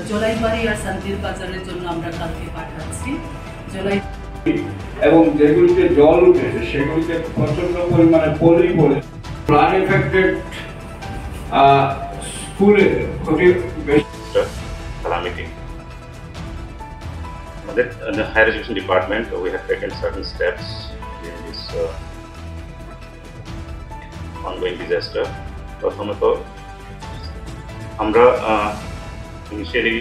জলাইবাড়ি আর শান্তির বাজারের জন্য আমরা কালকে পাঠাচ্ছি। জলাই এবং যেগুলিতে জল উঠেছে সেগুলিতে প্রচন্ড পরিমাণে পলি পড়ে প্লান এফেক্টেড স্কুলে ক্ষতি বেশি। Calamity. In the higher education department, we have taken certain steps in this ongoing disaster. প্রথমত আমরা ইনিশিয়ালি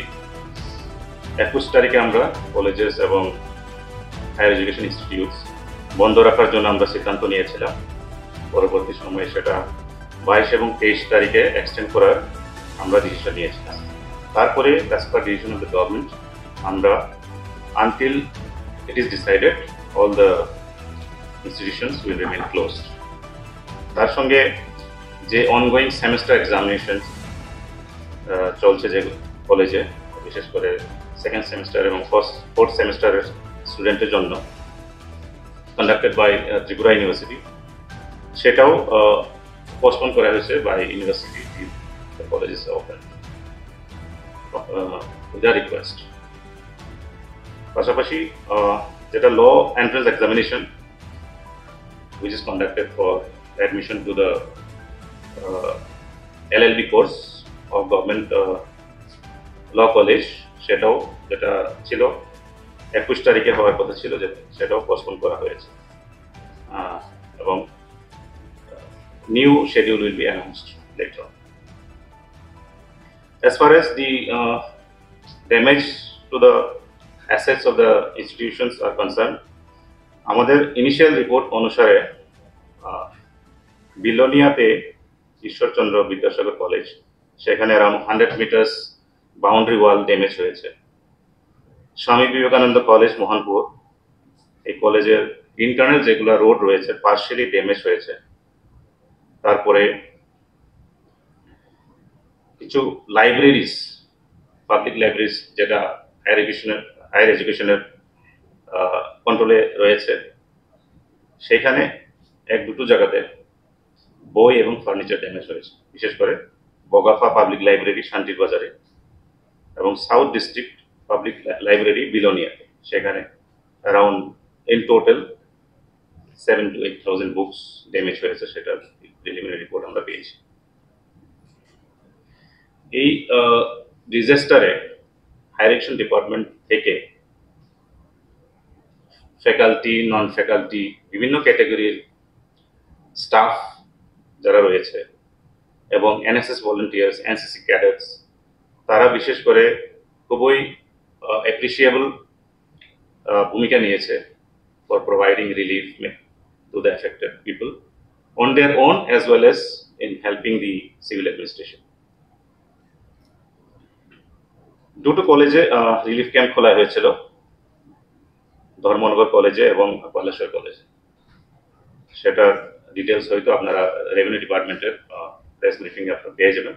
21 তারিখে আমরা কলেজেস এবং হায়ার এডুকেশন ইনস্টিটিউটস বন্ধ রাখার জন্য আমরা সিদ্ধান্ত নিয়েছিলাম। পরবর্তী সময়ে সেটা 22 এবং 23 তারিখে এক্সটেন্ড করার আমরা ডিসিশন নিয়েছিলাম। তারপরে as per decision of the government আমরা until it is decided all the institutions will remain closed. তার সঙ্গে যে ongoing semester examination চলছে যে কলেজে, বিশেষ করে সেকেন্ড সেমিস্টার এবং ফোর্থ সেমিস্টারের স্টুডেন্টের জন্য কন্ডাক্টেড বাই ত্রিপুরা ইউনিভার্সিটি, সেটাও পোস্টপোন করা হয়েছে by university. The college is open with a request. পাশাপাশি যেটা law entrance examination which is conducted for admission to the LLB course of government law college, সেটাও যেটা ছিল 21 তারিখে হওয়ার কথা ছিল, যে সেটাও পোস্টপোন করা হয়েছে এবং new schedule will be announced later on. As far as the damage to the assets of the institutions are concerned, আমাদের ইনিশিয়াল রিপোর্ট অনুসারে বিলোনিয়াতে ঈশ্বরচন্দ্র বিদ্যাসাগর কলেজ, সেখানে around 100 metres boundary wall damage হয়েছে। স্বামী বিবেকানন্দ কলেজ মোহনপুর, এই কলেজের ইন্টারনাল যেগুলো রোড রয়েছে partially damage হয়েছে। তারপরে কিছু লাইব্রেরিজ, পাবলিক লাইব্রেরিজ যেটা হায়ার এডুকেশনের কন্ট্রোলে রয়েছে, সেখানে এক দুটো জায়গাতে বই এবং ফার্নিচার ড্যামেজ হয়েছে, বিশেষ করে বগাফা পাবলিক লাইব্রেরি শান্তির বাজারে এবং সাউথ ডিস্ট্রিক্ট পাবলিক লাইব্রেরি বিলোনিয়াতে, সেখানে around in total 7,000 to 8,000 books damage হয়েছে। সেটার প্রিলিমিনারি রিপোর্ট আমরা পেয়েছি। এই ডিজাস্টারে হায়ার এডুকেশন ডিপার্টমেন্ট থেকে ফ্যাকাল্টি, নন ফ্যাকাল্টি, বিভিন্ন ক্যাটাগরির স্টাফ যারা রয়েছে এবং এনএসএস ভলেন্টিয়ার্স, এনসিসি ক্যাডেটস, তারা বিশেষ করে খুবই অ্যাপ্রিসিয়েবল ভূমিকা নিয়েছে for providing relief to the affected people on their own as well as in helping the civil administration. দুটো কলেজে রিলিফ ক্যাম্প খোলা হয়েছিল, ধর্মনগর কলেজে এবং পলাশের কলেজে। সেটার ডিটেলস হয়তো আপনারা রেভিনিউ ডিপার্টমেন্টের প্রেস ব্রিফিং পেয়ে যাবেন।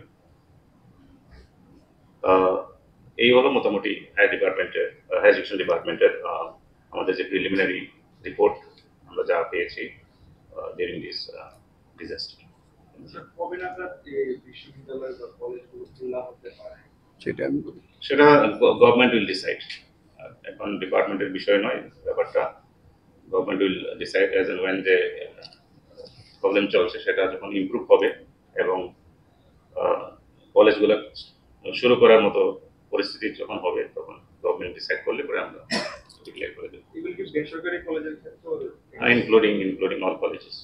এই হলো মোটামুটি হায়ার এডুকেশন ডিপার্টমেন্টের আমাদের যে প্রিলিমিনারি রিপোর্ট আমরা যা পেয়েছি ডিউরিং দিস ডিজাস্টার। সেটা গভর্নমেন্ট উইল ডিসাইড, এখন ডিপার্টমেন্টের বিষয় নয় ব্যাপারটা। Government will decide as and when যে প্রবলেম চলছে সেটা যখন ইমপ্রুভ হবে এবং কলেজগুলো শুরু করার মতো পরিস্থিতি যখন হবে, তখন গভর্নমেন্ট ডিসাইড করলে পরে আমরা ডিক্লেয়ার করে দেবো, ইনক্লুডিং অল কলেজেস।